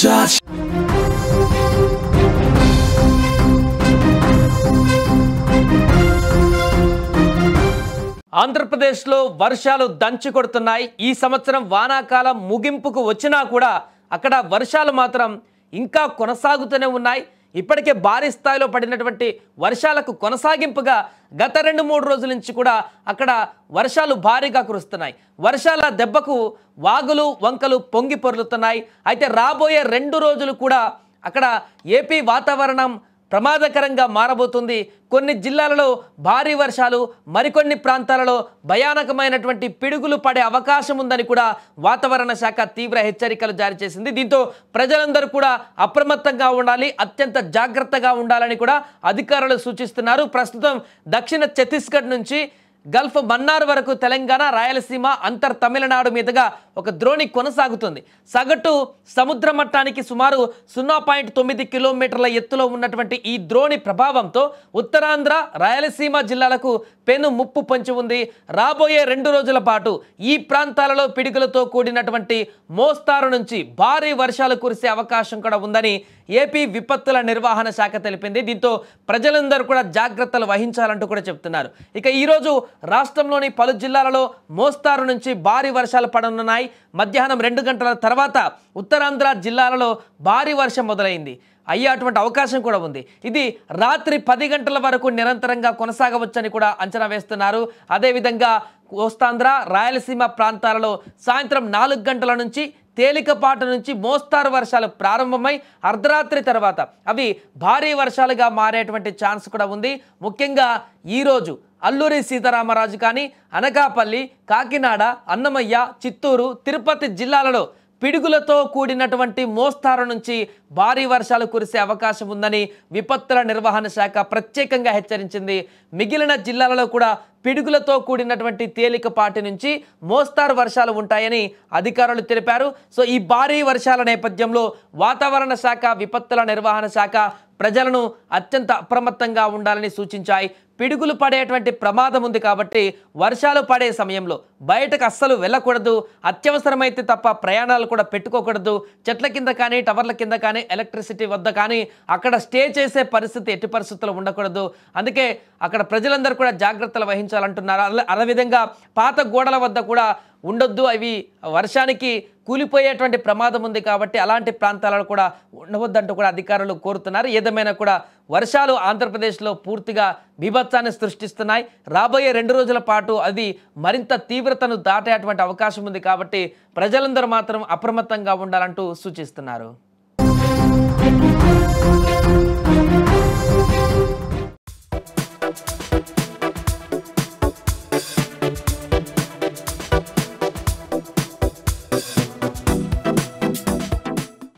shots. ఆంధ్రప్రదేశ్లో వర్షాలు దంచి కొడుతున్నాయి. ఈ సంవత్సరం వానాకాలం ముగింపుకు వచ్చినా కూడా అక్కడ వర్షాలు మాత్రం ఇంకా కొనసాగుతూనే ఉన్నాయి. ఇప్పటికే భారీ స్థాయిలో పడినటువంటి వర్షాలకు కొనసాగింపుగా గత 2-3 రోజుల నుంచి కూడా అక్కడ వర్షాలు భారీగా కురుస్తున్నాయి. వర్షాల దెబ్బకు వాగులు వంకలు పొంగి పొర్లుతున్నాయి. అయితే రాబోయే 2 రోజులు కూడా అక్కడ ఏపీ వాతావరణం ప్రమాదకరంగా మారబోతుంది. కొన్ని జిల్లాలలో భారీ వర్షాలు, మరికొన్ని ప్రాంతాలలో భయానకమైనటువంటి పిడుగులు పడే అవకాశం ఉందని కూడా వాతావరణ శాఖ తీవ్ర హెచ్చరికలు జారీ చేసింది. దీంతో ప్రజలందరూ కూడా అప్రమత్తంగా ఉండాలి, అత్యంత జాగ్రత్తగా ఉండాలని కూడా అధికారులు సూచిస్తున్నారు. ప్రస్తుతం దక్షిణ ఛత్తీస్గఢ్ నుంచి గల్ఫ్ మన్నార్ వరకు తెలంగాణ, రాయలసీమ, అంతర్ తమిళనాడు మీదుగా ఒక ద్రోణి కొనసాగుతుంది. సగటు సముద్ర మట్టానికి సుమారు 0.9 కిలోమీటర్ల ఎత్తులో ఉన్నటువంటి ఈ ద్రోణి ప్రభావంతో ఉత్తరాంధ్ర, రాయలసీమ జిల్లాలకు పెను ముప్పు పొంచి ఉంది. రాబోయే 2 రోజుల పాటు ఈ ప్రాంతాలలో పిడుగులతో కూడినటువంటి మోస్తారు నుంచి భారీ వర్షాలు కురిసే అవకాశం కూడా ఉందని ఏపీ విపత్తుల నిర్వహణ శాఖ తెలిపింది. దీంతో ప్రజలందరూ కూడా జాగ్రత్తలు వహించాలంటూ కూడా చెప్తున్నారు. ఇక ఈరోజు రాష్ట్రంలోని పలు జిల్లాలలో మోస్తారు నుంచి భారీ వర్షాలు పడనున్నాయి. మధ్యాహ్నం 2 గంటల తర్వాత ఉత్తరాంధ్ర జిల్లాలలో భారీ వర్షం మొదలైంది అయ్యేటువంటి అవకాశం కూడా ఉంది. ఇది రాత్రి 10 గంటల వరకు నిరంతరంగా కొనసాగవచ్చని కూడా అంచనా వేస్తున్నారు. అదేవిధంగా కోస్తాంధ్ర, రాయలసీమ ప్రాంతాలలో సాయంత్రం 4 గంటల నుంచి తేలికపాటు నుంచి మోస్తారు వర్షాలు ప్రారంభమై అర్ధరాత్రి తర్వాత అవి భారీ వర్షాలుగా మారేటువంటి ఛాన్స్ కూడా ఉంది. ముఖ్యంగా ఈరోజు అల్లూరి సీతారామరాజు కానీ, అనకాపల్లి, కాకినాడ, అన్నమయ్య, చిత్తూరు, తిరుపతి జిల్లాలలో పిడుగులతో కూడినటువంటి మోస్తారు నుంచి భారీ వర్షాలు కురిసే అవకాశం ఉందని విపత్తుల నిర్వహణ శాఖ ప్రత్యేకంగా హెచ్చరించింది. మిగిలిన జిల్లాలలో కూడా పిడుగులతో కూడినటువంటి తేలికపాటి నుంచి మోస్తారు వర్షాలు ఉంటాయని అధికారులు తెలిపారు. సో ఈ భారీ వర్షాల నేపథ్యంలో వాతావరణ శాఖ, విపత్తుల నిర్వహణ శాఖ ప్రజలను అత్యంత అప్రమత్తంగా ఉండాలని సూచించాయి. పిడుగులు పడేటువంటి ప్రమాదం ఉంది కాబట్టి వర్షాలు పడే సమయంలో బయటకు అస్సలు వెళ్ళకూడదు. అత్యవసరమైతే తప్ప ప్రయాణాలు కూడా పెట్టుకోకూడదు. చెట్ల కింద కానీ, టవర్ల కింద కానీ, ఎలక్ట్రిసిటీ వద్ద కానీ అక్కడ స్టే చేసే పరిస్థితి ఎట్టి పరిస్థితుల్లో ఉండకూడదు. అందుకే అక్కడ ప్రజలందరూ కూడా జాగ్రత్తలు వహించాలంటున్నారు. అదేవిధంగా పాత గోడల వద్ద కూడా ఉండొద్దు, అవి వర్షానికి కూలిపోయేటువంటి ప్రమాదం ఉంది కాబట్టి అలాంటి ప్రాంతాలలో కూడా ఉండవద్దంటూ కూడా అధికారులు కోరుతున్నారు. ఏదేమైనా కూడా వర్షాలు ఆంధ్రప్రదేశ్లో పూర్తిగా బీభత్సాన్ని సృష్టిస్తున్నాయి. రాబోయే 2 రోజుల పాటు అది మరింత తీవ్రతను దాటేటువంటి అవకాశం ఉంది కాబట్టి ప్రజలందరూ మాత్రం అప్రమత్తంగా ఉండాలంటూ సూచిస్తున్నారు.